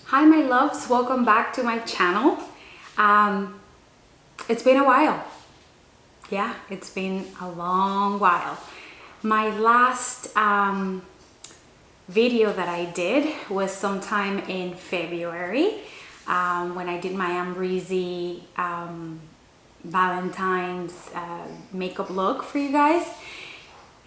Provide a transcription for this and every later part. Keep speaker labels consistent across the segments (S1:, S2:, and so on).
S1: Hi my loves, welcome back to my channel. It's been a while. Yeah, it's been a long while. My last video that I did was sometime in February when I did my Ambreezy Valentine's makeup look for you guys.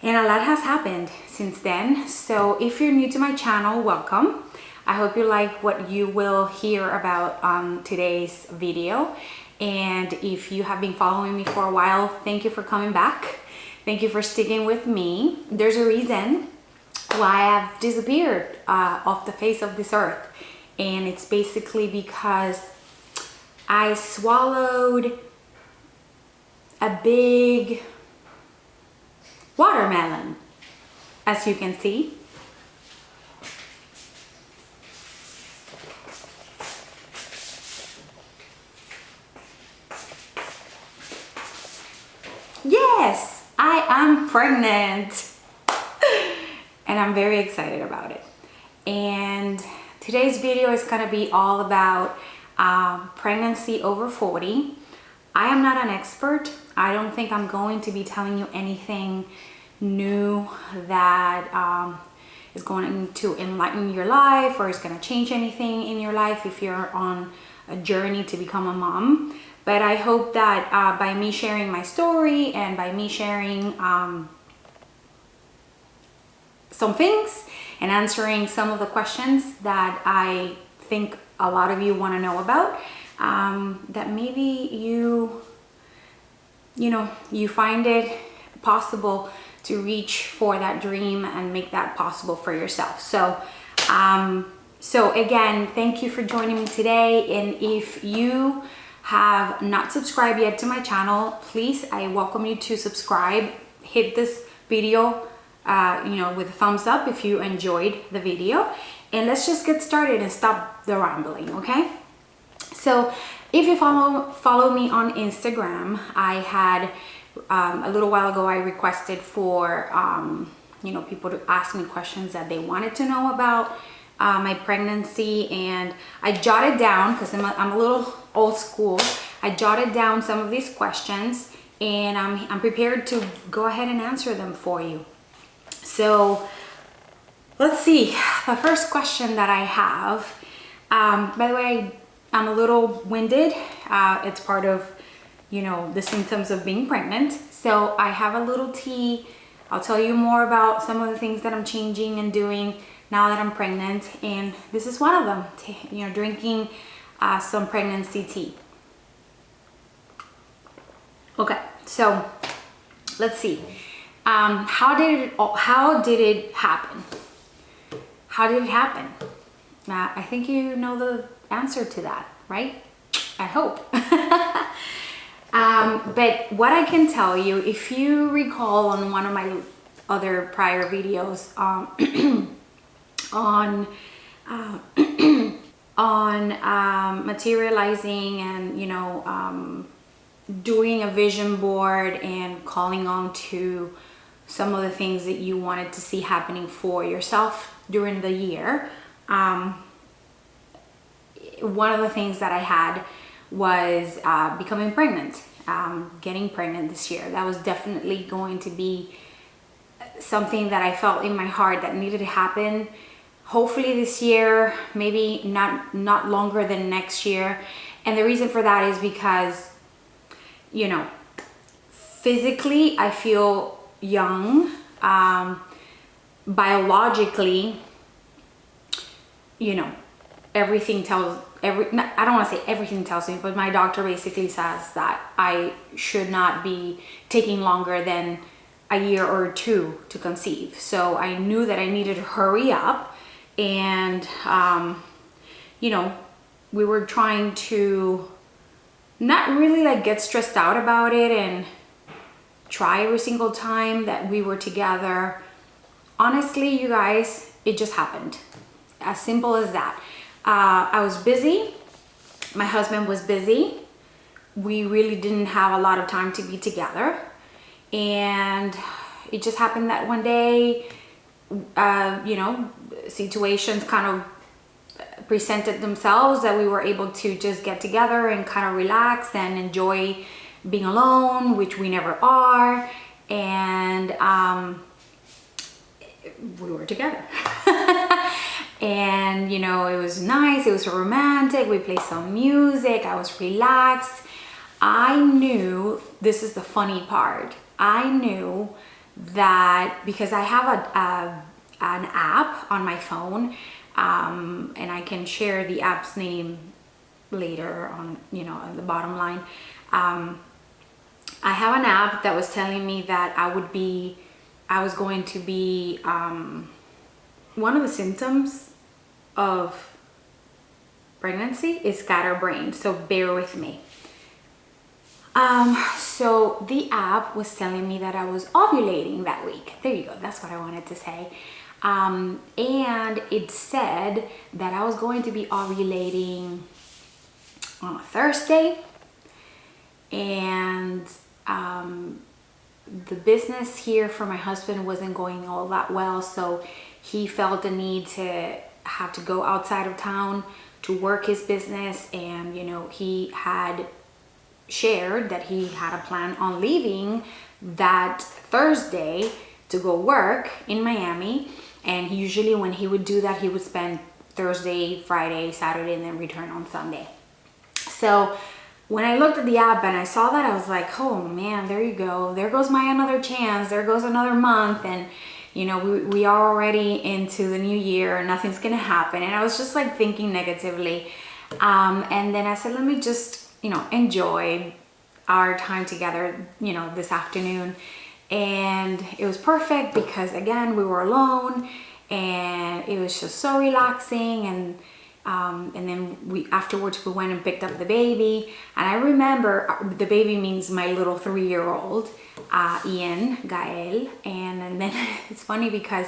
S1: And a lot has happened since then. So if you're new to my channel, welcome. I hope you like what you will hear about on today's video. And if you have been following me for a while, thank you for coming back. Thank you for sticking with me. There's a reason why I've disappeared off the face of this earth. And it's basically because I swallowed a big watermelon, as you can see. Yes, I am pregnant and I'm very excited about it. And today's video is going to be all about pregnancy over 40. I am not an expert. I don't think I'm going to be telling you anything new that is going to enlighten your life or is going to change anything in your life if you're on a journey to become a mom. But I hope that by me sharing my story and by me sharing some things and answering some of the questions that I think a lot of you want to know about, that maybe you find it possible to reach for that dream and make that possible for yourself. So again, thank you for joining me today. And if you have not subscribed yet to my channel, please, I welcome you to subscribe. Hit this video with a thumbs up if you enjoyed the video, and let's just get started and stop the rambling. Okay, so if you follow me on Instagram, I had a little while ago I requested for people to ask me questions that they wanted to know about my pregnancy, and I jotted down, because I'm a little old school, I jotted down some of these questions, and I'm prepared to go ahead and answer them for you. So let's see, the first question that I have, by the way, I'm a little winded. It's part of the symptoms of being pregnant. So I have a little tea. I'll tell you more about some of the things that I'm changing and doing now that I'm pregnant, and this is one of them, drinking some pregnancy tea. Okay, so let's see. How did it happen? How did it happen? I think you know the answer to that, right? I hope. But what I can tell you, if you recall on one of my other prior videos on materializing and doing a vision board and calling on to some of the things that you wanted to see happening for yourself during the year, one of the things that I had was becoming pregnant, getting pregnant this year. That was definitely going to be something that I felt in my heart that needed to happen. Hopefully this year, maybe not longer than next year. And the reason for that is because, physically I feel young. Biologically, everything tells, I don't want to say everything tells me, but my doctor basically says that I should not be taking longer than a year or two to conceive. So I knew that I needed to hurry up. And we were trying to not really get stressed out about it and try every single time that we were together. Honestly, you guys, it just happened. As simple as that. I was busy. My husband was busy. We really didn't have a lot of time to be together. And it just happened that one day, situations kind of presented themselves, that we were able to just get together and kind of relax and enjoy being alone, which we never are. And we were together. And, you know, it was nice. It was romantic. We played some music. I was relaxed. I knew, this is the funny part, I knew that because I have an app on my phone, and I can share the app's name later on, you know, on the bottom line. I have an app that was telling me that I was going to be, one of the symptoms of pregnancy is scatterbrain, so bear with me. So the app was telling me that I was ovulating that week. There you go, that's what I wanted to say. And it said that I was going to be ovulating on a Thursday, and the business here for my husband wasn't going all that well, so he felt the need to have to go outside of town to work his business. And, you know, he had shared that he had a plan on leaving that Thursday to go work in Miami. And usually when he would do that, he would spend Thursday, Friday, Saturday, and then return on Sunday. So when I looked at the app and I saw that, I was like, oh man, there you go. There goes my another chance. There goes another month. And, you know, we are already into the new year. Nothing's going to happen. And I was just like thinking negatively. And then I said, let me just, you know, enjoy our time together, you know, this afternoon. And it was perfect because, again, we were alone and it was just so relaxing. And then afterwards we went and picked up the baby. And I remember, the baby means my little 3-year-old, Ian, Gael. And then it's funny because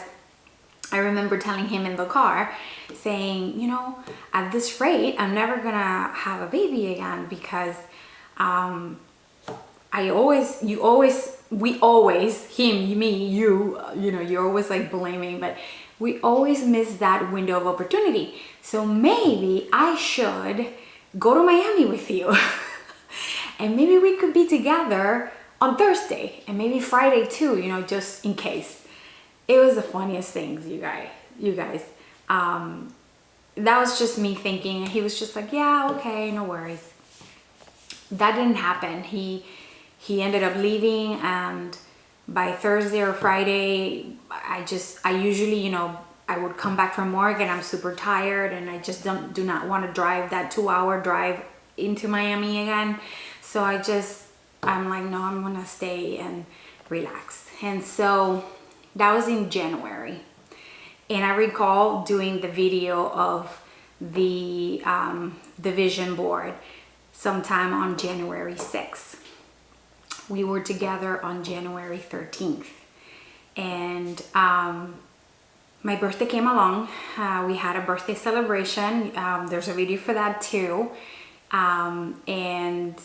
S1: I remember telling him in the car, saying, you know, at this rate, I'm never gonna have a baby again, because we always, him, me, you know, you're always like blaming, but we always miss that window of opportunity. So maybe I should go to Miami with you and maybe we could be together on Thursday and maybe Friday too, you know, just in case. It was the funniest things, you guys. That was just me thinking. He was just like, yeah, okay, no worries. That didn't happen. He ended up leaving, and by Thursday or Friday, I usually, you know, I would come back from work and I'm super tired and I just do not want to drive that 2-hour drive into Miami again. So I'm like, no, I'm gonna stay and relax. And so that was in January. And I recall doing the video of the vision board sometime on January 6th. We were together on January 13th. And my birthday came along. We had a birthday celebration. There's a video for that too. And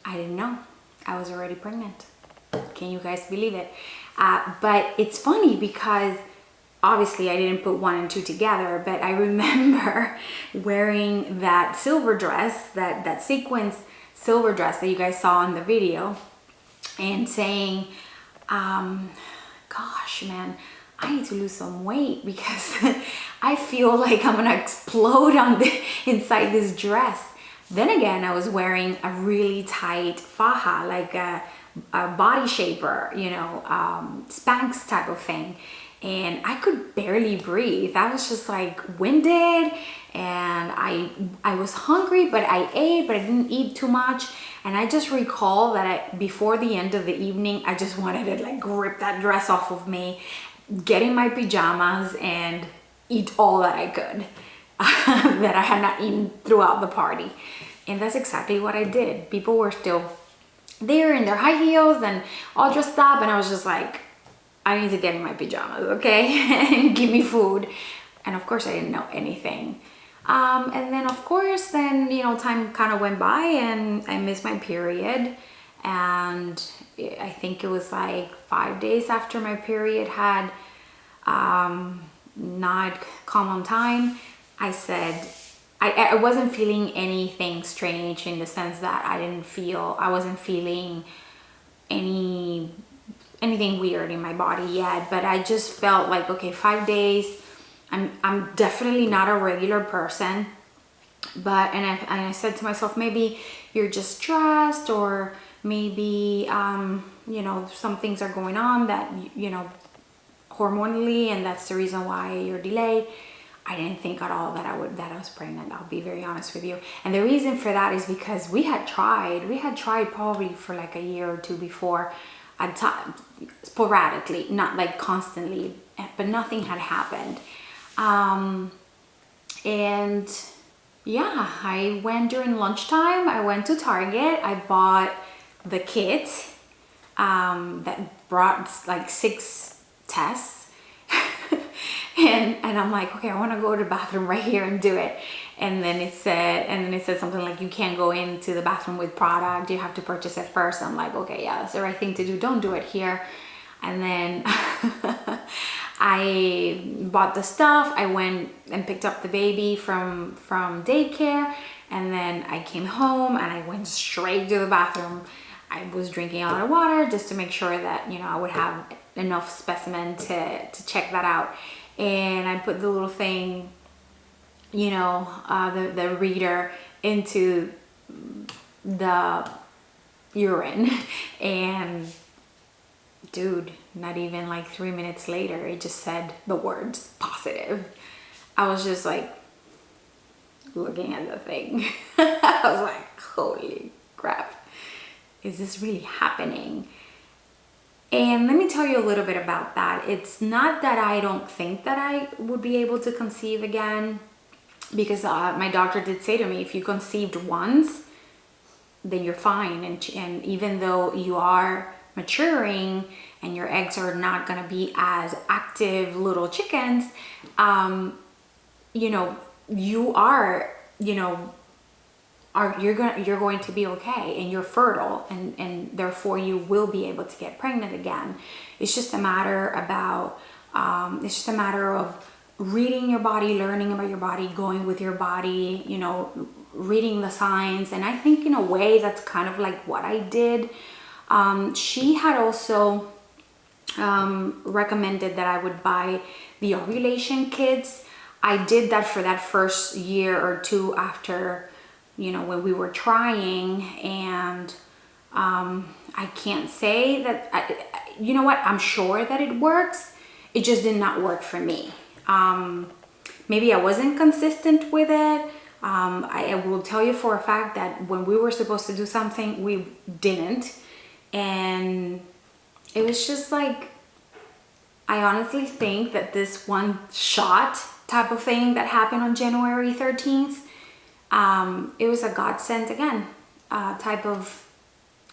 S1: I didn't know. I was already pregnant. Can you guys believe it? But it's funny because obviously I didn't put 1 and 2 together, but I remember wearing that silver dress, that sequins silver dress that you guys saw in the video, and saying, gosh, man, I need to lose some weight because I feel like I'm gonna explode inside this dress. Then again, I was wearing a really tight faja, like a body shaper, you know, Spanx type of thing. And I could barely breathe. I was just like winded, and I was hungry, but I ate, but I didn't eat too much. And I just recall that before the end of the evening, I just wanted to like rip that dress off of me, get in my pajamas and eat all that I could that I had not eaten throughout the party. And that's exactly what I did. People were still there in their high heels and all dressed up, and I was just like, I need to get in my pajamas, okay? And give me food. And of course I didn't know anything. And then of course, then, you know, time kind of went by and I missed my period. And I think it was like 5 days after my period had not come on time, I said, I wasn't feeling anything strange in the sense that I wasn't feeling anything weird in my body yet, but I just felt like, okay, 5 days, I'm definitely not a regular person. But and I said to myself, maybe you're just stressed, or maybe you know, some things are going on that, you know, hormonally, and that's the reason why you're delayed. I didn't think at all that I was pregnant. I'll be very honest with you. And the reason for that is because we had tried probably for like a year or two before, at time, sporadically, not like constantly, but nothing had happened. And yeah, I went during lunchtime. I went to Target. I bought the kit that brought like 6 tests. and I'm like, okay, I want to go to the bathroom right here and do it. And then it said something like, you can't go into the bathroom with product, you have to purchase it first. I'm like, okay, yeah, that's the right thing to do, don't do it here. And then I bought the stuff. I went and picked up the baby from daycare, and then I came home and I went straight to the bathroom. I was drinking a lot of water just to make sure that, you know, I would have enough specimen to check that out. And I put the little thing, you know, the reader into the urine, and dude, not even like 3 minutes later, it just said the words positive. I was just like looking at the thing. I was like, holy crap, is this really happening? And let me tell you a little bit about that. It's not that I don't think that I would be able to conceive again, because my doctor did say to me, if you conceived once, then you're fine. And even though you are maturing and your eggs are not going to be as active little chickens, you know, you are, you know, you're going to be okay, and you're fertile, and therefore you will be able to get pregnant again. It's just a matter of reading your body, learning about your body, going with your body, you know, reading the signs. And I think in a way that's kind of like what I did. She had also recommended that I would buy the ovulation kits. I did that for that first year or two after, you know, when we were trying, and I can't say that, you know what, I'm sure that it works. It just did not work for me. Maybe I wasn't consistent with it. I will tell you for a fact that when we were supposed to do something, we didn't. And it was just like, I honestly think that this one shot type of thing that happened on January 13th, it was a godsend again, type of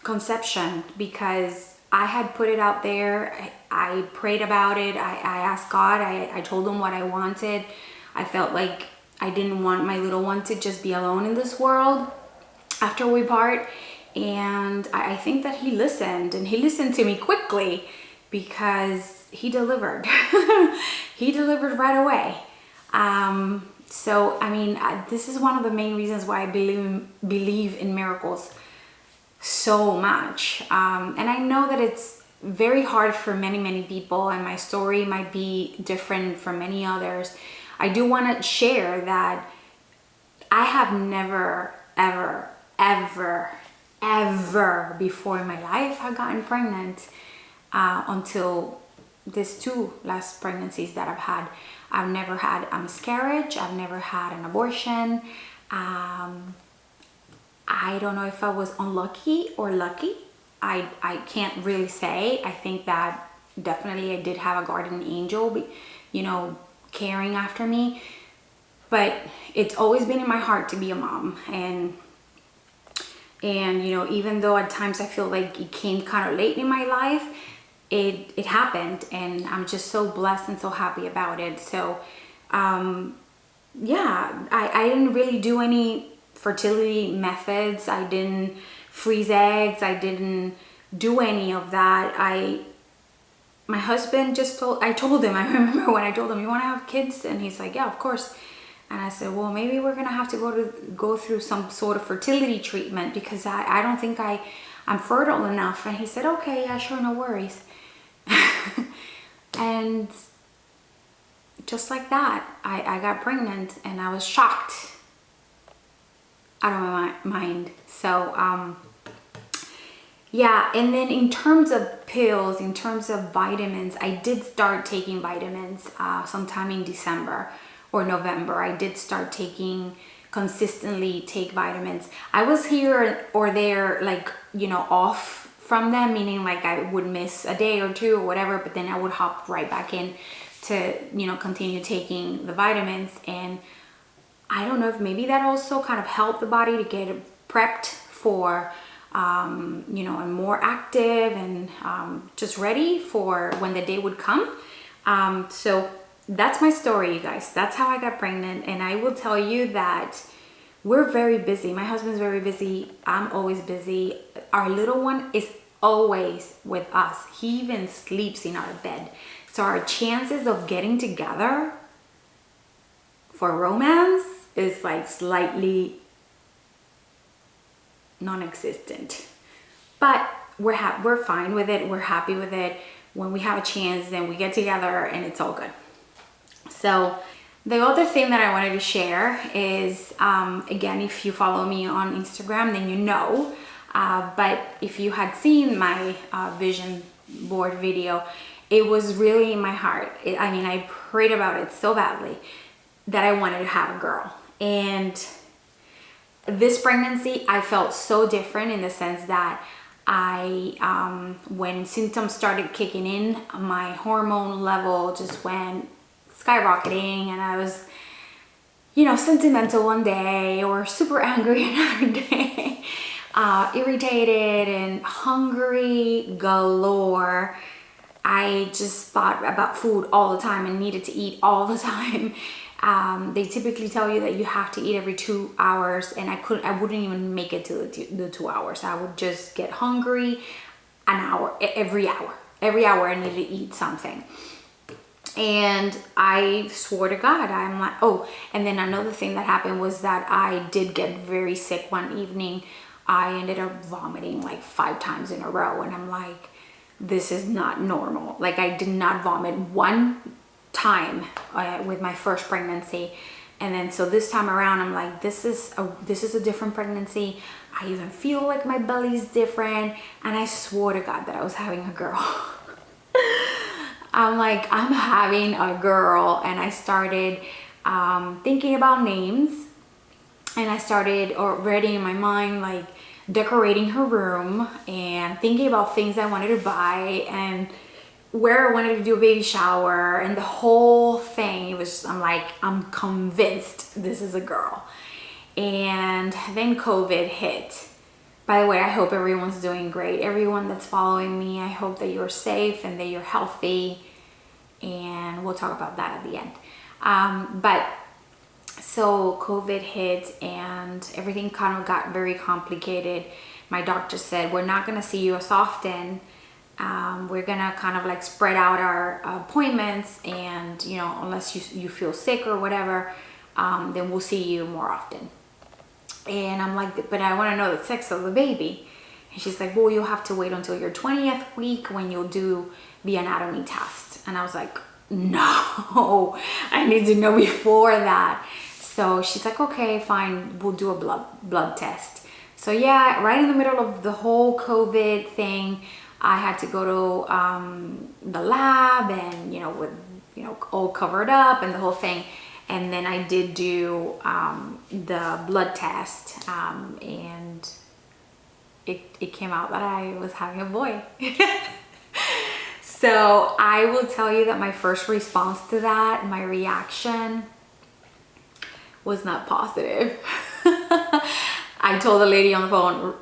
S1: conception, because I had put it out there. I prayed about it. I asked God. I told him what I wanted. I felt like I didn't want my little one to just be alone in this world after we part. And I think that he listened, and he listened to me quickly, because he delivered. He delivered right away. So, I mean, this is one of the main reasons why I believe in miracles so much. And I know that it's very hard for many people, and my story might be different from many others. I do want to share that I have never, ever before in my life have gotten pregnant until these 2 last pregnancies that I've had. I've never had a miscarriage. I've never had an abortion. I don't know if I was unlucky or lucky. I can't really say. I think that definitely I did have a guardian angel, you know, caring after me. But it's always been in my heart to be a mom. And you know, even though at times I feel like it came kind of late in my life, it happened, and I'm just so blessed and so happy about it. So yeah, I didn't really do any fertility methods. I didn't freeze eggs. I didn't do any of that. My husband just I told him, I remember when I told him, you want to have kids? And he's like, yeah, of course. And I said, well, maybe we're gonna have to go through some sort of fertility treatment because I don't think I'm fertile enough. And he said, okay, yeah, sure, no worries. And just like that, I got pregnant, and I was shocked out of my mind. So yeah, and then in terms of pills, in terms of vitamins, I did start taking vitamins sometime in December or November. I did start consistently take vitamins. I was here or there, like, you know, off from them, meaning like I would miss a day or two or whatever, but then I would hop right back in to, you know, continue taking the vitamins. And I don't know if maybe that also kind of helped the body to get prepped for, you know, and more active and just ready for when the day would come. So that's my story, you guys. That's how I got pregnant. And I will tell you that we're very busy. My husband's very busy. I'm always busy. Our little one is always with us. He even sleeps in our bed. So our chances of getting together for romance is like slightly non-existent. But we're fine with it. We're happy with it. When we have a chance, then we get together and it's all good. So the other thing that I wanted to share is, again, if you follow me on Instagram, then you know. But if you had seen my vision board video, it was really in my heart. I mean, I prayed about it so badly that I wanted to have a girl. And this pregnancy, I felt so different in the sense that when symptoms started kicking in, my hormone level just went skyrocketing, and I was, you know, sentimental one day or super angry another day, irritated and hungry galore. I just thought about food all the time and needed to eat all the time. They typically tell you that you have to eat every 2 hours, and I wouldn't even make it to the 2 hours. I would just get hungry every hour I needed to eat something. And I swore to God, I'm like, oh, and then another thing that happened was that I did get very sick one evening. I ended up vomiting like 5 times in a row, and I'm like, this is not normal. Like, I did not vomit one time with my first pregnancy, and then so this time around I'm like, this is a different pregnancy. I even feel like my belly's different, and I swore to God that I was having a girl. I'm like, I'm having a girl. And I started thinking about names, and I started already in my mind like decorating her room and thinking about things I wanted to buy and where I wanted to do a baby shower and the whole thing. It was, I'm like, I'm convinced this is a girl. And then COVID hit. By the way, I hope everyone's doing great. Everyone that's following me, I hope that you're safe and that you're healthy. And we'll talk about that at the end. But so COVID hit and everything kind of got very complicated. My doctor said, we're not gonna see you as often. We're gonna kind of like spread out our appointments, and you know, unless you feel sick or whatever, then we'll see you more often. And I'm like, but I want to know the sex of the baby. And she's like, well, you'll have to wait until your 20th week when you'll do the anatomy test. And I was like, no, I need to know before that. So she's like, okay, fine, we'll do a blood test. So yeah, right in the middle of the whole COVID thing, I had to go to the lab, and you know, with all covered up and the whole thing. And then I did do the blood test, and it came out that I was having a boy. So I will tell you that my first response to that, my reaction was not positive. I told the lady on the phone,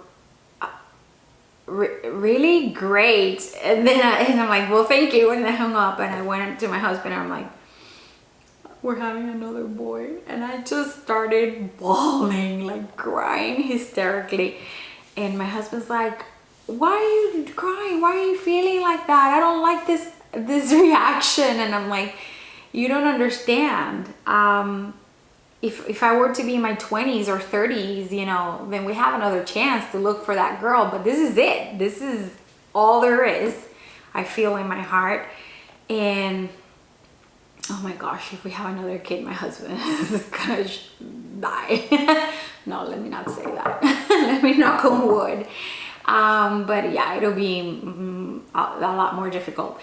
S1: really great. And then I'm like, well, thank you. And I hung up, and I went to my husband, and I'm like, we're having another boy. And I just started bawling, like crying hysterically. And my husband's like, why are you crying? Why are you feeling like that? I don't like this reaction. And I'm like, you don't understand. if I were to be in my 20s or 30s, you know, then we have another chance to look for that girl. But this is it. This is all there is, I feel in my heart. And oh my gosh, if we have another kid, my husband is gonna die. No, let me not say that. Let me knock on wood. But yeah, it'll be a lot more difficult.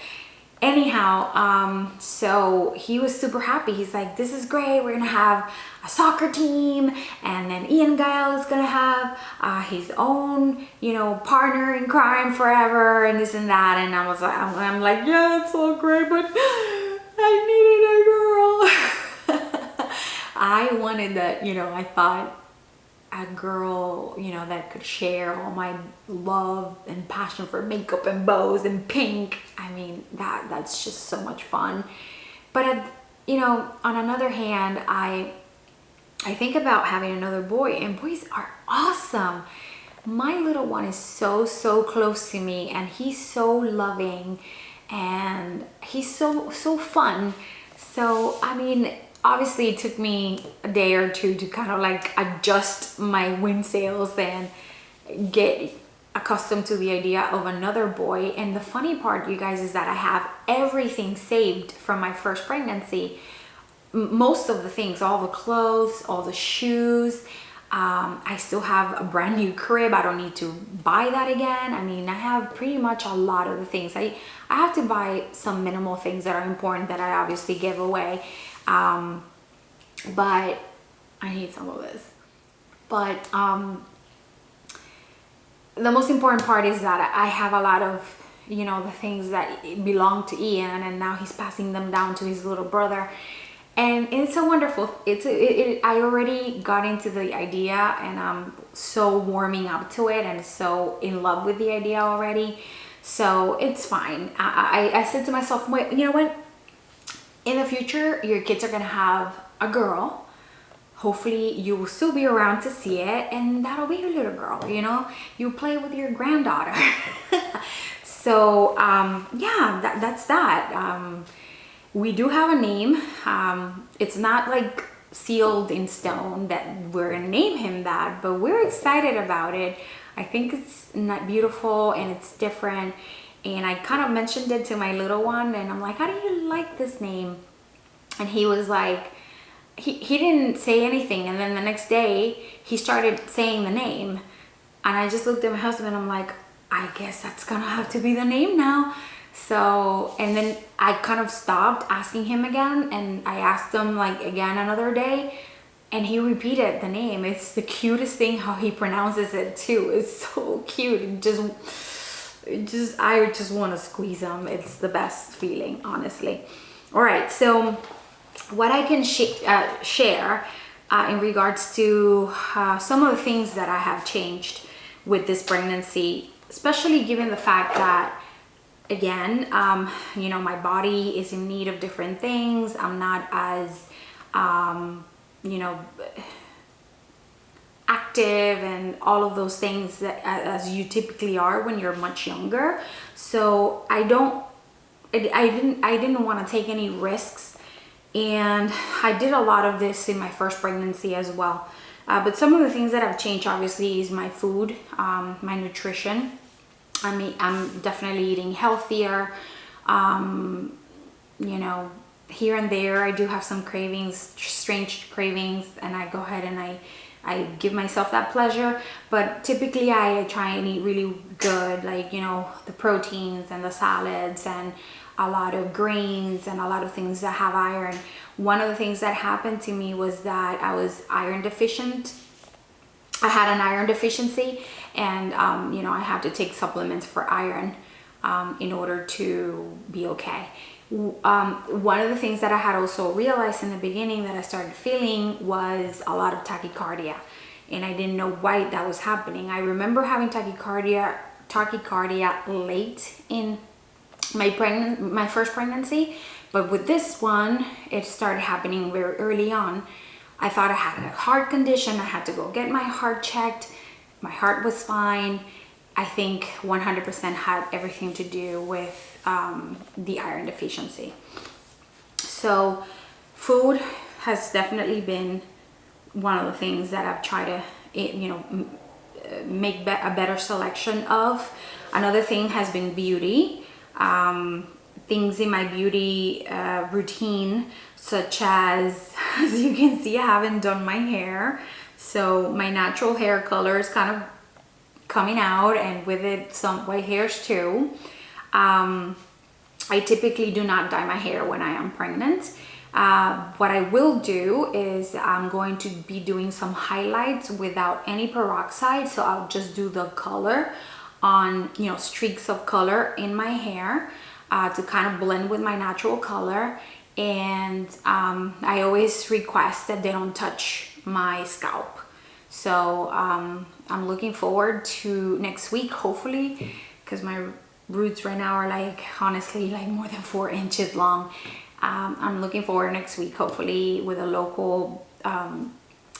S1: Anyhow, so he was super happy. He's like, this is great. We're gonna have a soccer team, and then Ian Gael is gonna have his own, you know, partner in crime forever, and this and that. And I was like, I'm like, yeah, that's all great, but I needed a girl. I wanted that, you know, I thought a girl, you know, that could share all my love and passion for makeup and bows and pink. I mean, that's just so much fun. But you know, on another hand, I think about having another boy, and boys are awesome. My little one is so close to me, and he's so loving, and he's so fun. So I mean, obviously it took me a day or two to kind of like adjust my wind sails and get accustomed to the idea of another boy. And the funny part, you guys, is that I have everything saved from my first pregnancy. Most of the things, all the clothes, all the shoes. I still have a brand new crib. I don't need to buy that again. I mean, I have pretty much a lot of the things. I have to buy some minimal things that are important that I obviously give away. But I need some of this. But the most important part is that I have a lot of, you know, the things that belong to Ian, and now he's passing them down to his little brother. And it's so wonderful. I already got into the idea, and I'm so warming up to it and so in love with the idea already. So it's fine. I said to myself, wait, you know what? In the future, your kids are gonna have a girl. Hopefully you will still be around to see it, and that'll be your little girl, you know? You play with your granddaughter. So yeah, that's that. We do have a name. It's not like sealed in stone that we're gonna name him that, but we're excited about it. I think it's not beautiful and it's different. And I kind of mentioned it to my little one, and I'm like, how do you like this name? And he was like, he didn't say anything. And then the next day he started saying the name, and I just looked at my husband and I'm like, I guess that's gonna have to be the name now. So, and then I kind of stopped asking him again, and I asked him like again another day, and he repeated the name. It's the cutest thing how he pronounces it too. It's so cute. I just want to squeeze him. It's the best feeling, honestly. All right, so what I can share in regards to some of the things that I have changed with this pregnancy, especially given the fact that, again, you know, my body is in need of different things. I'm not as, you know, active and all of those things that as you typically are when you're much younger. So I didn't want to take any risks, and I did a lot of this in my first pregnancy as well. But some of the things that have changed obviously is my food, my nutrition. I mean, I'm definitely eating healthier. You know, here and there I do have some cravings, strange cravings, and I go ahead and I give myself that pleasure. But typically I try and eat really good, like, you know, the proteins and the salads and a lot of grains and a lot of things that have iron. One of the things that happened to me was that I was iron deficient. I had an iron deficiency, and you know, I had to take supplements for iron in order to be okay. One of the things that I had also realized in the beginning that I started feeling was a lot of tachycardia, and I didn't know why that was happening. I remember having tachycardia late in my first pregnancy, but with this one it started happening very early on. I thought I had a heart condition. I had to go get my heart checked. My heart was fine. I think 100% had everything to do with the iron deficiency. So food has definitely been one of the things that I've tried to, make a better selection of. Another thing has been beauty. Things in my beauty routine, such as you can see, I haven't done my hair. So my natural hair color is kind of coming out, and with it some white hairs too. I typically do not dye my hair when I am pregnant. What I will do is I'm going to be doing some highlights without any peroxide. So I'll just do the color on, streaks of color in my hair to kind of blend with my natural color. And I always request that they don't touch my scalp. So I'm looking forward to next week, hopefully, because my roots right now are like, honestly, like more than 4 inches long. I'm looking forward next week, hopefully, with a local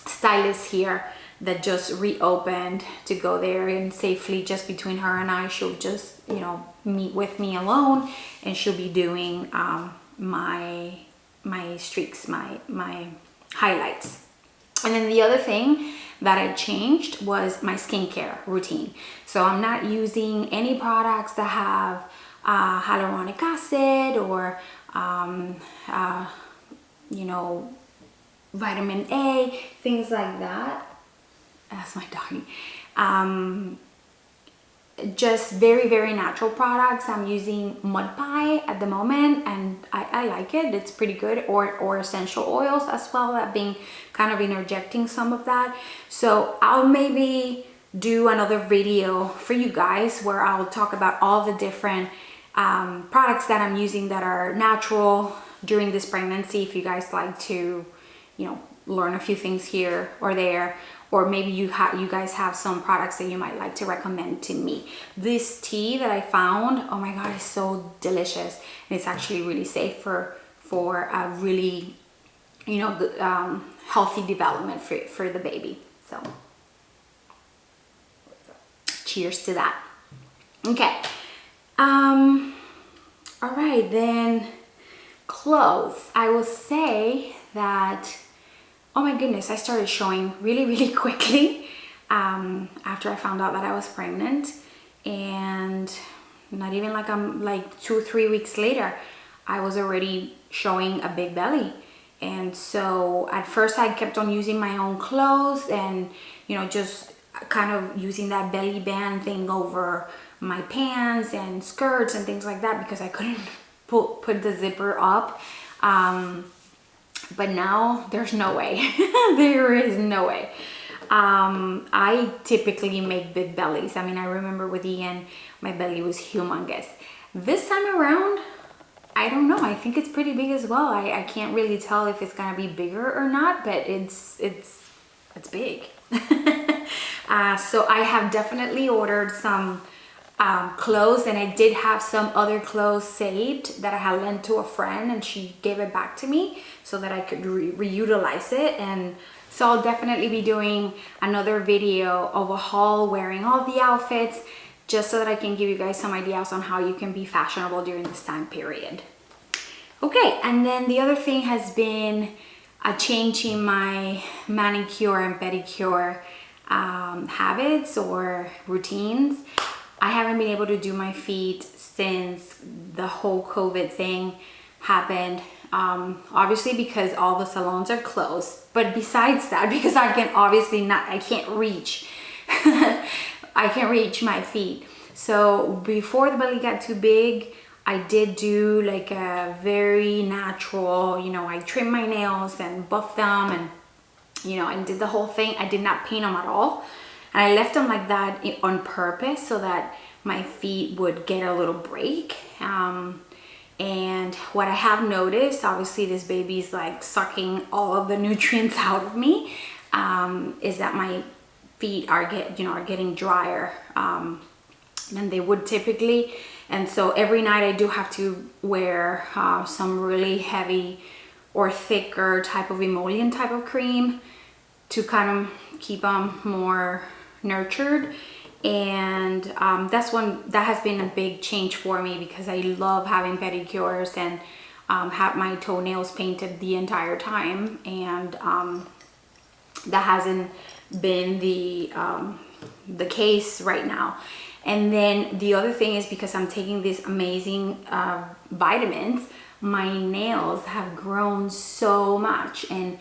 S1: stylist here that just reopened, to go there and safely, just between her and I. She'll just, meet with me alone, and she'll be doing my streaks, my highlights. And then the other thing that I changed was my skincare routine. So I'm not using any products that have hyaluronic acid or vitamin A, things like that. That's my doggy. Just very, very natural products. I'm using mud pie at the moment, and I like it. It's pretty good. Or essential oils as well. I've been kind of interjecting some of that. So I'll maybe do another video for you guys where I'll talk about all the different products that I'm using that are natural during this pregnancy. If you guys like to, learn a few things here or there, or maybe you guys have some products that you might like to recommend to me. This tea that I found, oh my god, it's so delicious, and it's actually really safe for a really, good, healthy development for the baby. So cheers to that. Okay. All right, then clothes. I will say that, oh my goodness, I started showing really, really quickly after I found out that I was pregnant, and not even like 2 or 3 weeks later, I was already showing a big belly. And so at first I kept on using my own clothes and, just kind of using that belly band thing over my pants and skirts and things like that, because I couldn't put the zipper up. But now there's no way. There is no way. I typically make big bellies. I mean, I remember with Ian, my belly was humongous. This time around, I don't know. I think it's pretty big as well. I can't really tell if it's gonna be bigger or not, but it's big. So I have definitely ordered some clothes, and I did have some other clothes saved that I had lent to a friend, and she gave it back to me so that I could reutilize it. And so I'll definitely be doing another video of a haul wearing all the outfits, just so that I can give you guys some ideas on how you can be fashionable during this time period. Okay, and then the other thing has been a change in my manicure and pedicure habits or routines. I haven't been able to do my feet since the whole COVID thing happened. Obviously because all the salons are closed, but besides that, because I can't reach, I can't reach my feet. So before the belly got too big, I did do like a very natural, I trimmed my nails and buffed them and, and did the whole thing. I did not paint them at all. And I left them like that on purpose so that my feet would get a little break. And what I have noticed, obviously this baby's like sucking all of the nutrients out of me, is that my feet are getting drier than they would typically. And so every night I do have to wear some really heavy or thicker type of emollient type of cream to kind of keep them more nurtured. And that has been a big change for me, because I love having pedicures and have my toenails painted the entire time. And that hasn't been the case right now. And then the other thing is, because I'm taking these amazing vitamins, my nails have grown so much, and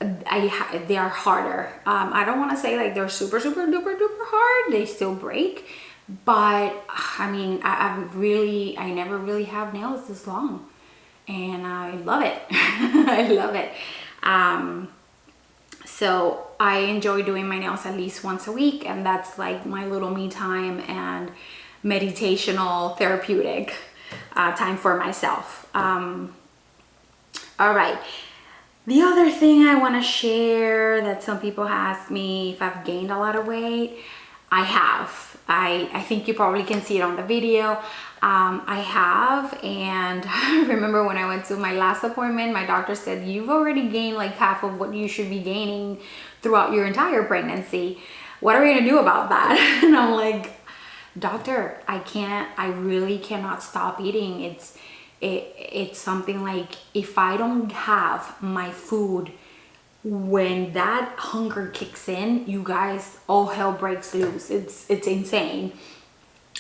S1: they are harder. I don't want to say like they're super duper duper hard. They still break, but I mean, I never really have nails this long, and I love it. I love it. So I enjoy doing my nails at least once a week, and that's like my little me time and meditational therapeutic time for myself. All right. The other thing I want to share, that some people ask me if I've gained a lot of weight. I have. I think you probably can see it on the video. I have, and I remember when I went to my last appointment, my doctor said, you've already gained like half of what you should be gaining throughout your entire pregnancy. What are we gonna do about that? And I'm like, doctor, I really cannot stop eating. It's something like, if I don't have my food, when that hunger kicks in, you guys, all hell breaks loose. It's insane.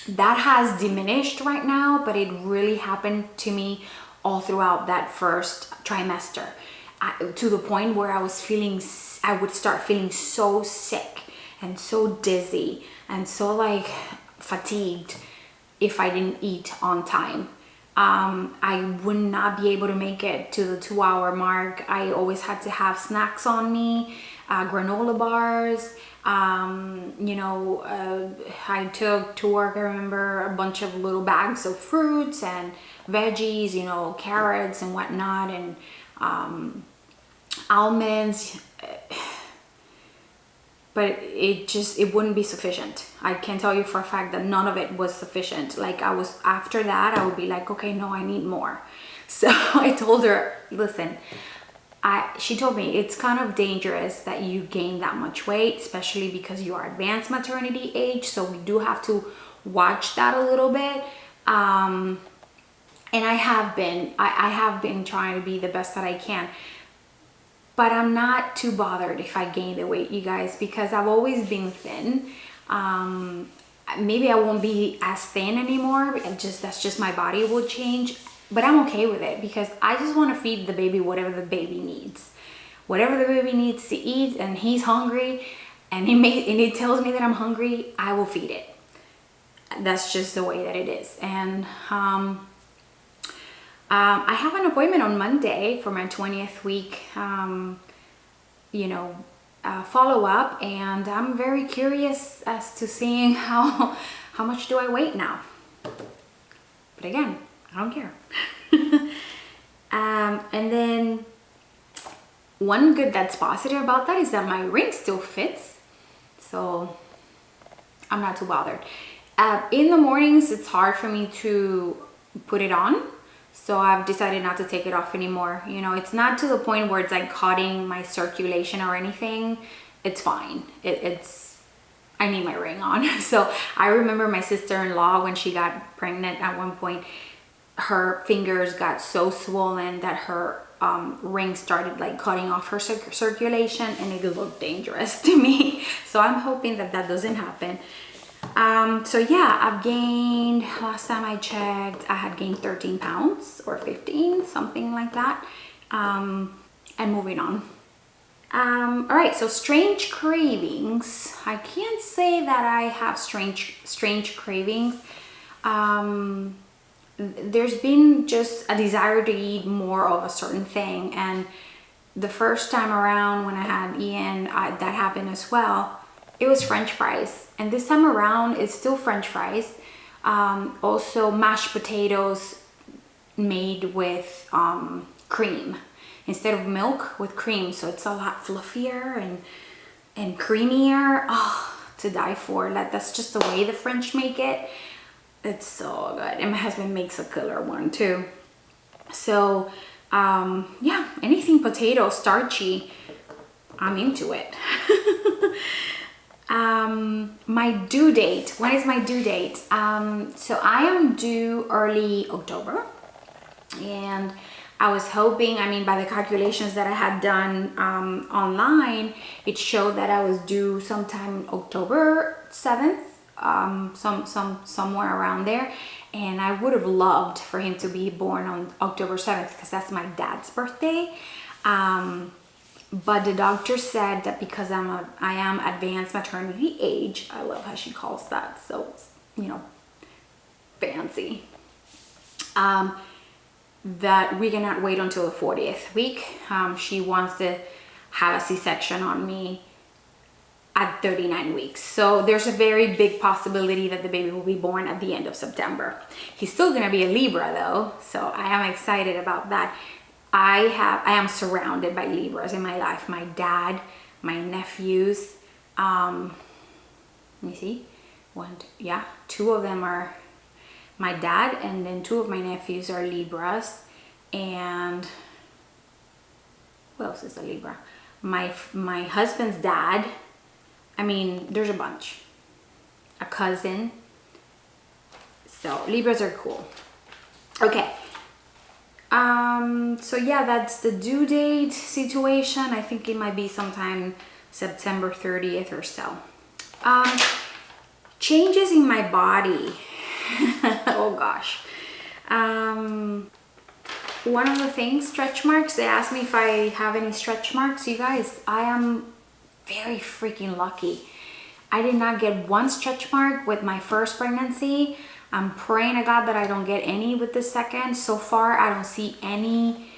S1: That has diminished right now, but it really happened to me all throughout that first trimester, to the point where I would start feeling so sick and so dizzy and so like fatigued if I didn't eat on time. I would not be able to make it to the 2-hour mark. I always had to have snacks on me, granola bars. I took to work, I remember, a bunch of little bags of fruits and veggies, carrots and whatnot, and almonds. But it wouldn't be sufficient. I can tell you for a fact that none of it was sufficient. Like, after that, I would be like, okay, no, I need more. So I told her, listen, she told me it's kind of dangerous that you gain that much weight, especially because you are advanced maternity age. So we do have to watch that a little bit. And I have been trying to be the best that I can. But I'm not too bothered if I gain the weight, you guys, because I've always been thin. Maybe I won't be as thin anymore. That's just my body will change. But I'm okay with it, because I just want to feed the baby whatever the baby needs. Whatever the baby needs to eat, and he's hungry, and it tells me that I'm hungry, I will feed it. That's just the way that it is. And I have an appointment on Monday for my 20th week, follow-up, and I'm very curious as to seeing how much do I weigh now. But again, I don't care. And then one good that's positive about that is that my ring still fits, so I'm not too bothered. In the mornings, it's hard for me to put it on. So I've decided not to take it off anymore. It's not to the point where it's like cutting my circulation or anything. It's fine. I need my ring on. So I remember my sister-in-law, when she got pregnant at one point, her fingers got so swollen that her ring started like cutting off her circulation, and it looked dangerous to me. So I'm hoping that doesn't happen. So yeah, I've gained, last time I checked, I had gained 13 pounds or 15, something like that. And moving on. All right, so strange cravings. I can't say that I have strange cravings. There's been just a desire to eat more of a certain thing. And the first time around when I had Ian, that happened as well. It was French fries, and this time around it's still French fries. Also mashed potatoes made with cream instead of milk, with cream, so it's a lot fluffier and creamier. Oh, to die for. That's just the way the French make it. It's so good, and my husband makes a killer one too. So yeah, anything potato, starchy, I'm into it. My due date. When is my due date? So I am due early October, and I was hoping, I mean, by the calculations that I had done online, it showed that I was due sometime October 7th, somewhere around there. And I would have loved for him to be born on October 7th because that's my dad's birthday. But the doctor said that because I am advanced maternity age, I love how she calls that, so, you know, fancy, that we cannot wait until the 40th week. She wants to have a C-section on me at 39 weeks. So there's a very big possibility that the baby will be born at the end of September. He's still gonna be a Libra though, so I am excited about that. I am surrounded by Libras in my life. My dad, my nephews, let me see, two of them are my dad, and then two of my nephews are Libras, and who else is a Libra? My husband's dad, I mean, there's a bunch. A cousin. So Libras are cool. Okay. So yeah, that's the due date situation. I think it might be sometime September 30th or so. Changes in my body. Oh gosh. One of the things, stretch marks. They asked me if I have any stretch marks. You guys, I am very freaking lucky. I did not get one stretch mark with my first pregnancy. I'm praying to God that I don't get any with the second. So far, I don't see any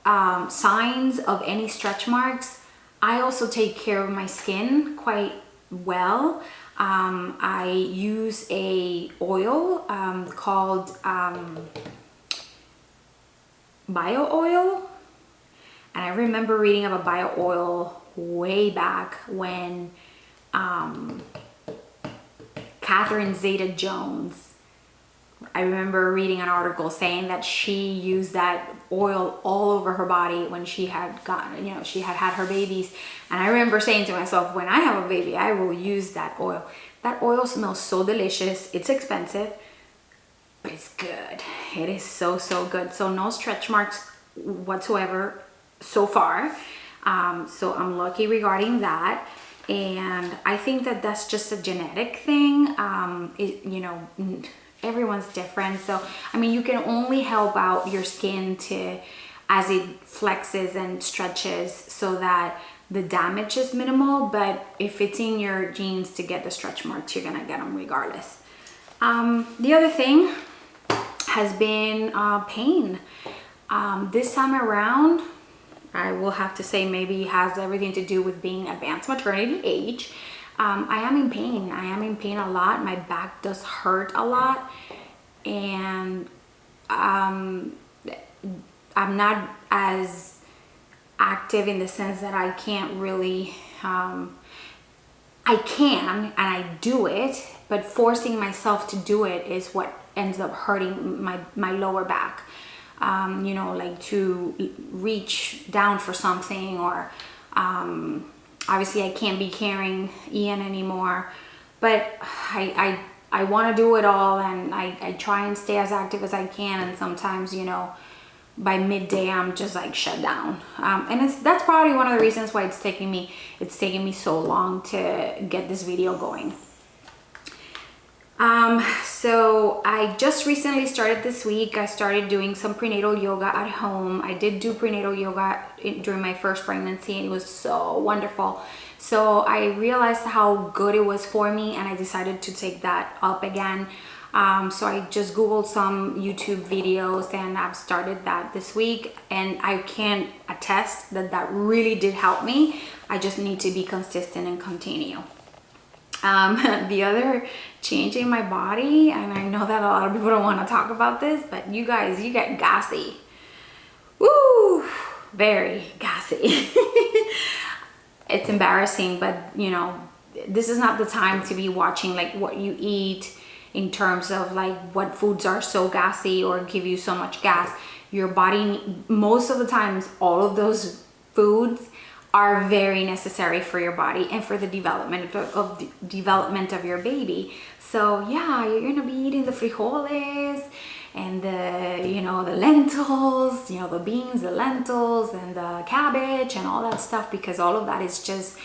S1: signs of any stretch marks. I also take care of my skin quite well. I use a oil called bio oil. And I remember reading about bio oil way back when Catherine Zeta-Jones, I remember reading an article saying that she used that oil all over her body when she had gotten, you know, she had her babies. And I remember saying to myself, when I have a baby, I will use that oil. That oil smells so delicious. It's expensive, but it's good. It is so, so good. So no stretch marks whatsoever so far. So I'm lucky regarding that. And I think that that's just a genetic thing. You know, everyone's different. So, I mean, you can only help out your skin as it flexes and stretches so that the damage is minimal. But if it's in your genes to get the stretch marks, you're gonna get them regardless. The other thing has been pain. This time around, I will have to say maybe it has everything to do with being advanced maternity age. I am in pain. I am in pain a lot. My back does hurt a lot. And I'm not as active in the sense that I can't really, I can and I do it, but forcing myself to do it is what ends up hurting my lower back. You know, like to reach down for something, or obviously I can't be carrying Ian anymore, but I want to do it all, and I try and stay as active as I can, and sometimes, you know, by midday I'm just like shut down, and that's probably one of the reasons why it's taking me so long to get this video going. So I just recently started this week. I started doing some prenatal yoga at home. I did do prenatal yoga during my first pregnancy, and it was so wonderful. So I realized how good it was for me, and I decided to take that up again. So I just Googled some YouTube videos, and I've started that this week, and I can attest that that really did help me. I just need to be consistent and continue. The other change in my body, and I know that a lot of people don't want to talk about this, but you guys, you get gassy. Woo! Very gassy. It's embarrassing, but you know, this is not the time to be watching like what you eat in terms of like what foods are so gassy or give you so much gas. Your body, most of the times, all of those foods are very necessary for your body and for the development of your baby. So yeah, you're gonna be eating the frijoles and the, you know, the lentils, you know, the beans, the lentils, and the cabbage and all that stuff, because all of that is just,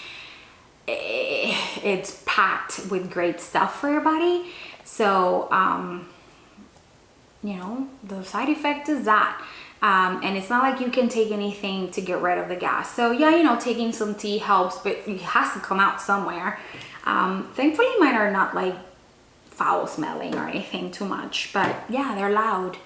S1: it's packed with great stuff for your body. So you know, the side effect is that. And it's not like you can take anything to get rid of the gas. So yeah, you know, taking some tea helps, but it has to come out somewhere. Thankfully mine are not like foul smelling or anything too much, but yeah, they're loud.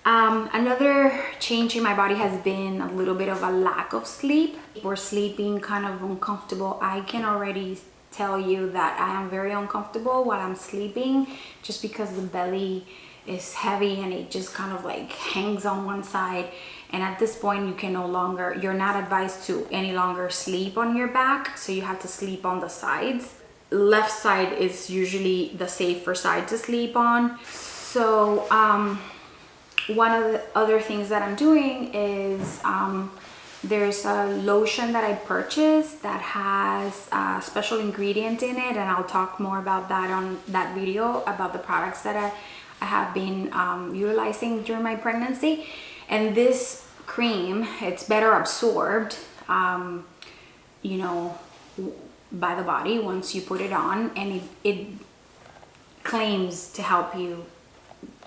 S1: Another change in my body has been a little bit of a lack of sleep, or sleeping kind of uncomfortable. I can already tell you that I am very uncomfortable while I'm sleeping, just because the belly is heavy and it just kind of like hangs on one side. And at this point, you can no longer, you're not advised to any longer sleep on your back, so you have to sleep on the sides. Left side is usually the safer side to sleep on. So one of the other things that I'm doing is there's a lotion that I purchased that has a special ingredient in it, and I'll talk more about that on that video, about the products that I have been utilizing during my pregnancy. And this cream, it's better absorbed, you know, by the body once you put it on, and it claims to help you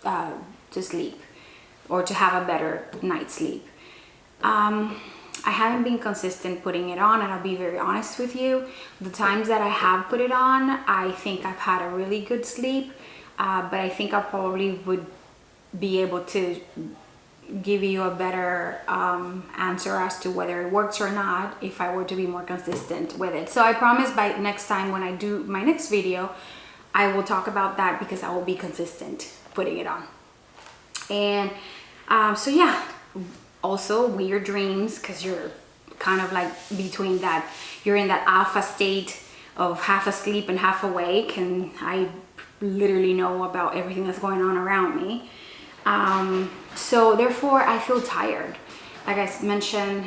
S1: to sleep, or to have a better night's sleep. I haven't been consistent putting it on, and I'll be very honest with you. The times that I have put it on, I think I've had a really good sleep, but I think I probably would be able to give you a better answer as to whether it works or not if I were to be more consistent with it. So I promise by next time when I do my next video, I will talk about that, because I will be consistent putting it on. And so yeah, also weird dreams, because you're kind of like between that, you're in that alpha state of half asleep and half awake, and I literally know about everything that's going on around me. So therefore I feel tired. Like I mentioned,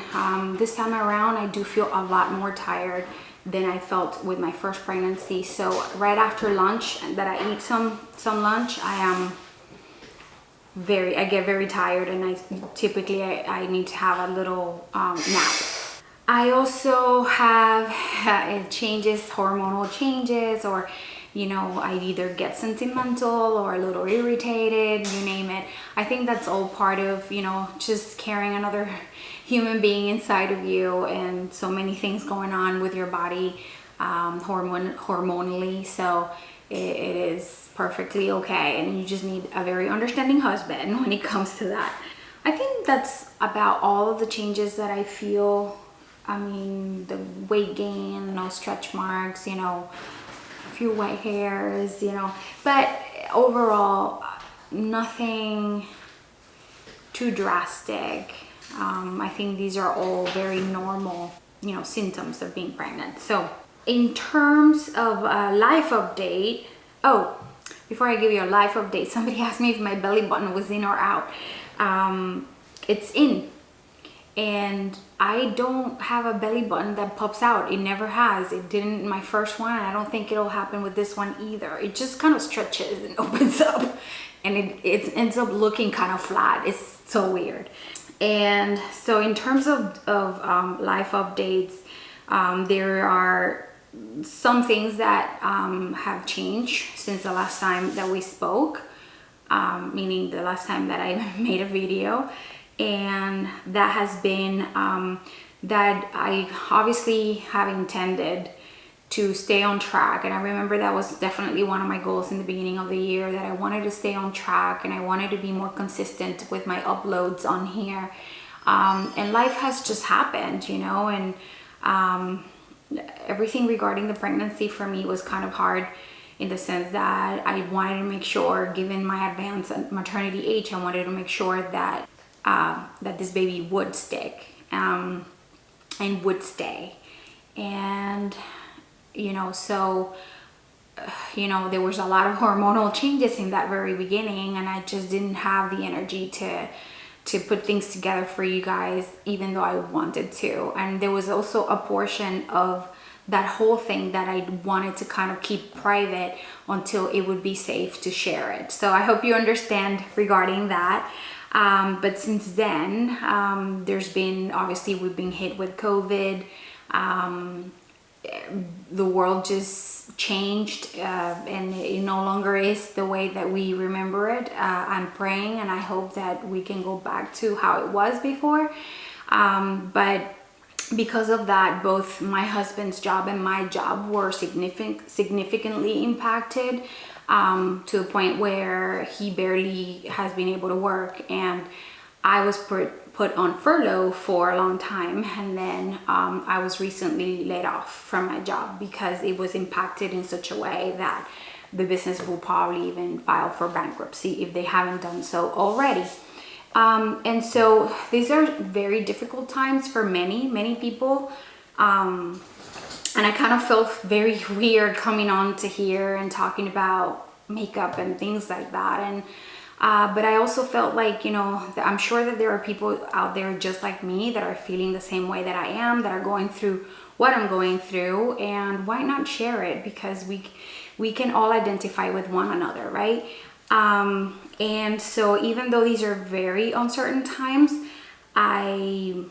S1: this time around I do feel a lot more tired than I felt with my first pregnancy. So right after lunch, that I eat some lunch, I get very tired, and I typically need to have a little nap. I also have hormonal changes, or you know, I either get sentimental or a little irritated, you name it. I think that's all part of, you know, just carrying another human being inside of you, and so many things going on with your body hormonally. So it is perfectly okay, and you just need a very understanding husband when it comes to that. I think that's about all of the changes that I feel. I mean, the weight gain, no stretch marks, you know, a few white hairs, you know, but overall nothing too drastic. I think these are all very normal, you know, symptoms of being pregnant. So in terms of a life update, oh, before I give you a life update, somebody asked me if my belly button was in or out. It's in, and I don't have a belly button that pops out. It never has. It didn't in my first one, and I don't think it'll happen with this one either. It just kind of stretches and opens up, and it ends up looking kind of flat. It's so weird. And so in terms of life updates, there are some things that have changed since the last time that we spoke, meaning the last time that I made a video. And that has been that I obviously have intended to stay on track. And I remember that was definitely one of my goals in the beginning of the year, that I wanted to stay on track and I wanted to be more consistent with my uploads on here. And life has just happened, you know, and everything regarding the pregnancy for me was kind of hard, in the sense that I wanted to make sure, given my advanced maternity age, I wanted to make sure that that this baby would stick and would stay. And you know, so you know, there was a lot of hormonal changes in that very beginning, and I just didn't have the energy to put things together for you guys, even though I wanted to. And there was also a portion of that whole thing that I wanted to kind of keep private until it would be safe to share it. So I hope you understand regarding that. But since then, there's been, obviously we've been hit with COVID. The world just changed, and it no longer is the way that we remember it. I'm praying and I hope that we can go back to how it was before. But because of that, both my husband's job and my job were significantly impacted, to the point where he barely has been able to work, and I was put on furlough for a long time, and then I was recently laid off from my job because it was impacted in such a way that the business will probably even file for bankruptcy if they haven't done so already. And so these are very difficult times for many people. And I kind of felt very weird coming on to here and talking about makeup and things like that. And but I also felt like, you know, I'm sure that there are people out there just like me that are feeling the same way that I am, that are going through what I'm going through, and why not share it? Because we can all identify with one another, right? And so even though these are very uncertain times, I'm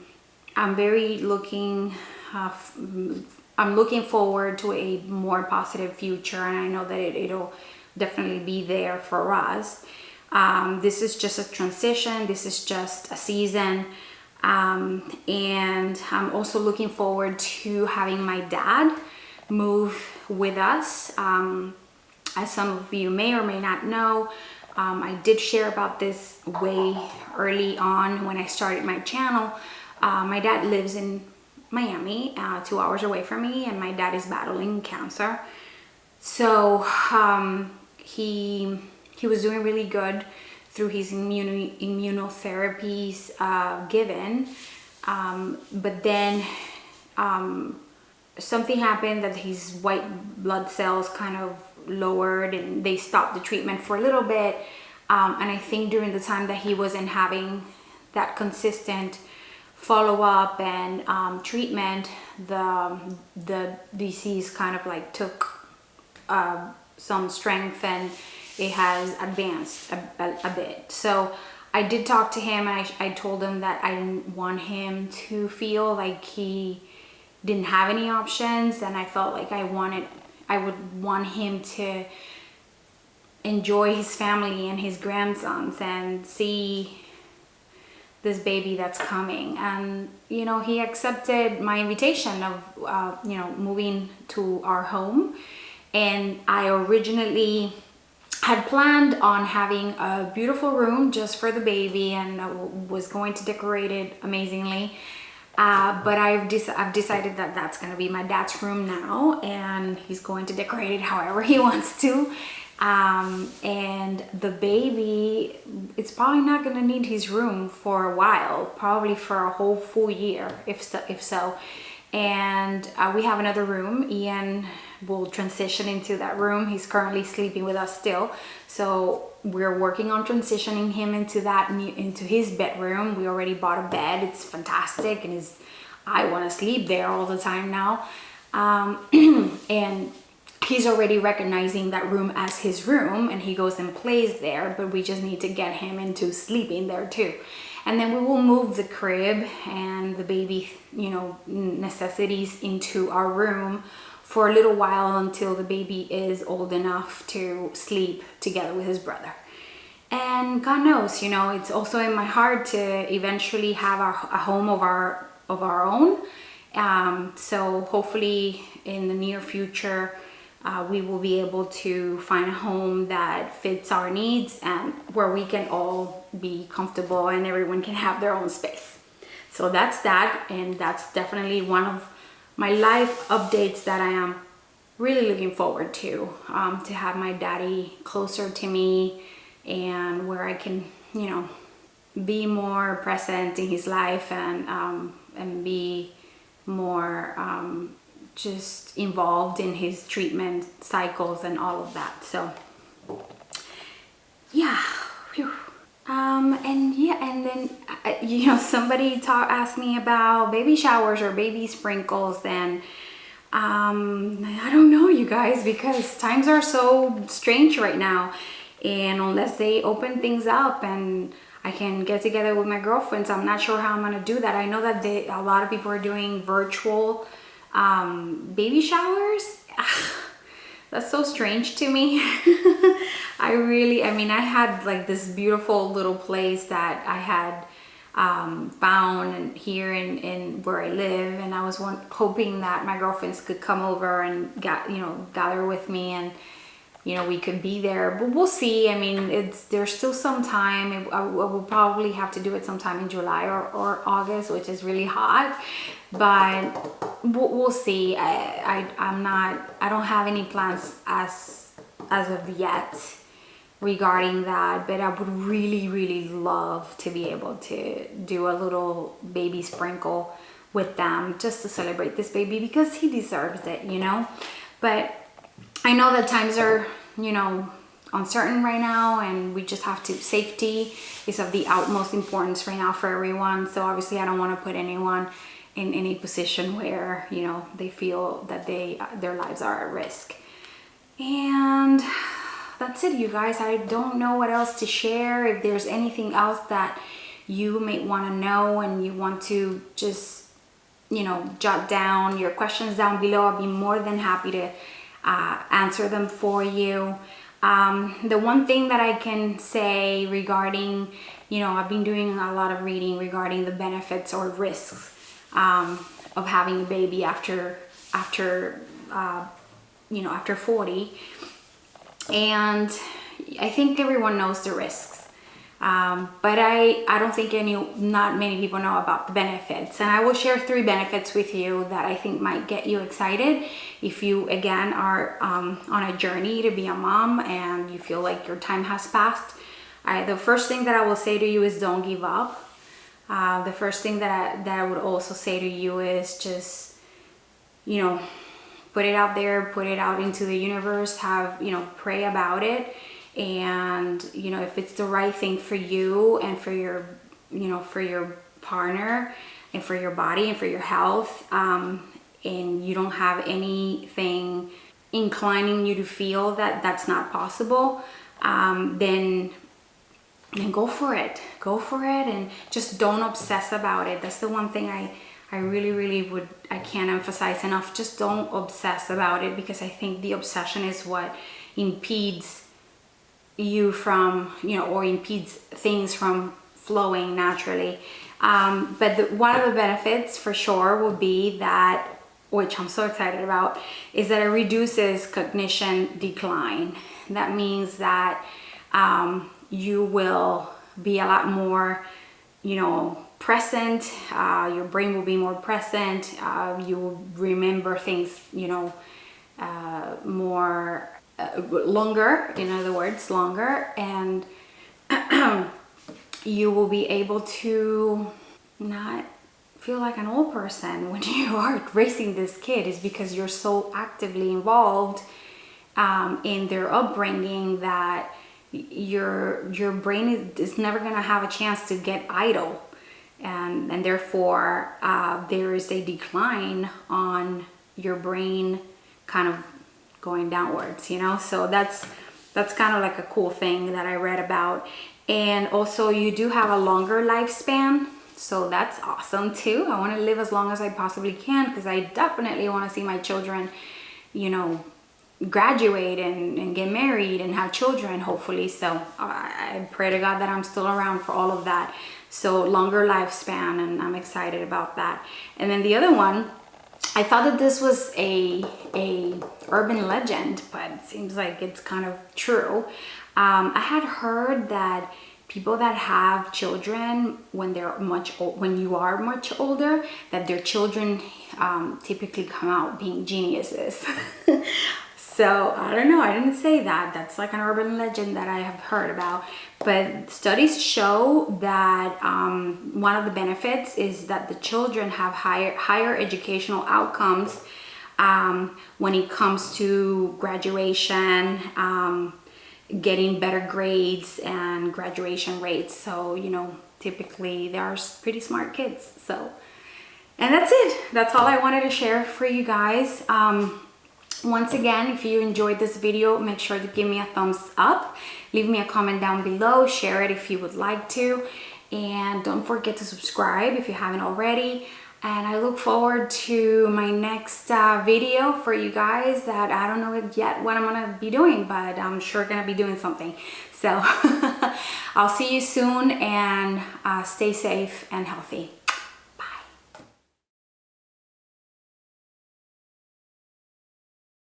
S1: looking forward to a more positive future, and I know that it'll definitely be there for us. This is just a transition. This is just a season. And I'm also looking forward to having my dad move with us. As some of you may or may not know, I did share about this way early on when I started my channel. My dad lives in Miami, 2 hours away from me, and my dad is battling cancer. So he was doing really good through his immunotherapies given, but then something happened that his white blood cells kind of lowered, and they stopped the treatment for a little bit. And I think during the time that he wasn't having that consistent follow-up and treatment, the disease kind of like took some strength, and it has advanced a bit. So I did talk to him, and I told him that I didn't want him to feel like he didn't have any options, and I felt like I would want him to enjoy his family and his grandsons and see this baby that's coming. And you know, he accepted my invitation of you know, moving to our home. And I originally had planned on having a beautiful room just for the baby, and I was going to decorate it amazingly. But I've decided that that's going to be my dad's room now, and he's going to decorate it however he wants to. And the baby, it's probably not going to need his room for a while, probably for a whole full year, if so. And we have another room. Ian will transition into that room. He's currently sleeping with us still, so we're working on transitioning him into his bedroom. We already bought a bed. It's fantastic, and I want to sleep there all the time now. And he's already recognizing that room as his room, and he goes and plays there, but we just need to get him into sleeping there too. And then we will move the crib and the baby, you know, necessities into our room for a little while until the baby is old enough to sleep together with his brother. And God knows, you know, it's also in my heart to eventually have a home of our own. So hopefully in the near future, we will be able to find a home that fits our needs and where we can all be comfortable and everyone can have their own space. So that's that, and that's definitely one of my life updates that I am really looking forward to have my daddy closer to me, and where I can, you know, be more present in his life and be more just involved in his treatment cycles and all of that. So yeah. And then you know, somebody asked me about baby showers or baby sprinkles, and I don't know, you guys, because times are so strange right now, and unless they open things up and I can get together with my girlfriends, I'm not sure how I'm gonna do that. I know that a lot of people are doing virtual baby showers. That's so strange to me. I mean, I had like this beautiful little place that I had found here in where I live, and I was hoping that my girlfriends could come over and gather with me, and we could be there, but we'll see. I mean, there's still some time. I will probably have to do it sometime in July or August, which is really hot, but we'll see. I don't have any plans as of yet regarding that, but I would really love to be able to do a little baby sprinkle with them, just to celebrate this baby, because he deserves it, but I know that times are, uncertain right now, and we just have to, safety is of the utmost importance right now for everyone. So obviously I don't want to put anyone in any position where, they feel that their lives are at risk. And that's it, you guys. I don't know what else to share. If there's anything else that you may want to know and you want to just, jot down your questions down below, I'll be more than happy to answer them for you. The one thing that I can say regarding, I've been doing a lot of reading regarding the benefits or risks of having a baby after 40. And I think everyone knows the risks, but I don't think not many people know about the benefits. And I will share 3 benefits with you that I think might get you excited if you, again, are on a journey to be a mom and you feel like your time has passed. The first thing that I will say to you is don't give up. The first thing that I would also say to you is just, put it out there, put it out into the universe, pray about it. And, if it's the right thing for you and for your, for your partner and for your body and for your health, and you don't have anything inclining you to feel that that's not possible, then go for it. Go for it, and just don't obsess about it. That's the one thing I really I can't emphasize enough. Just don't obsess about it, because I think the obsession is what impedes you from, or impedes things from flowing naturally. But one of the benefits for sure will be that, which I'm so excited about, is that it reduces cognition decline. That means that you will be a lot more, present. Your brain will be more present. You will remember things, more longer, in other words, longer, and you will be able to not feel like an old person when you are raising this kid, is because you're so actively involved in their upbringing that your brain is never going to have a chance to get idle, and therefore there is a decline on your brain kind of going downwards, so that's kind of like a cool thing that I read about. And also you do have a longer lifespan, so that's awesome too. I want to live as long as I possibly can, because I definitely want to see my children, graduate and get married and have children, hopefully. So I pray to God that I'm still around for all of that. So longer lifespan, and I'm excited about that. And then the other one, I thought that this was a urban legend, but it seems like it's kind of true. I had heard that people that have children when you are much older, that their children typically come out being geniuses. So I don't know, I didn't say that. That's like an urban legend that I have heard about. But studies show that one of the benefits is that the children have higher educational outcomes when it comes to graduation, getting better grades and graduation rates. So, typically they are pretty smart kids. So And that's it. That's all I wanted to share for you guys. Once again, if you enjoyed this video, make sure to give me a thumbs up. Leave me a comment down below. Share it if you would like to. And don't forget to subscribe if you haven't already. And I look forward to my next video for you guys that I don't know yet what I'm gonna be doing, but I'm sure gonna be doing something. So I'll see you soon, and stay safe and healthy.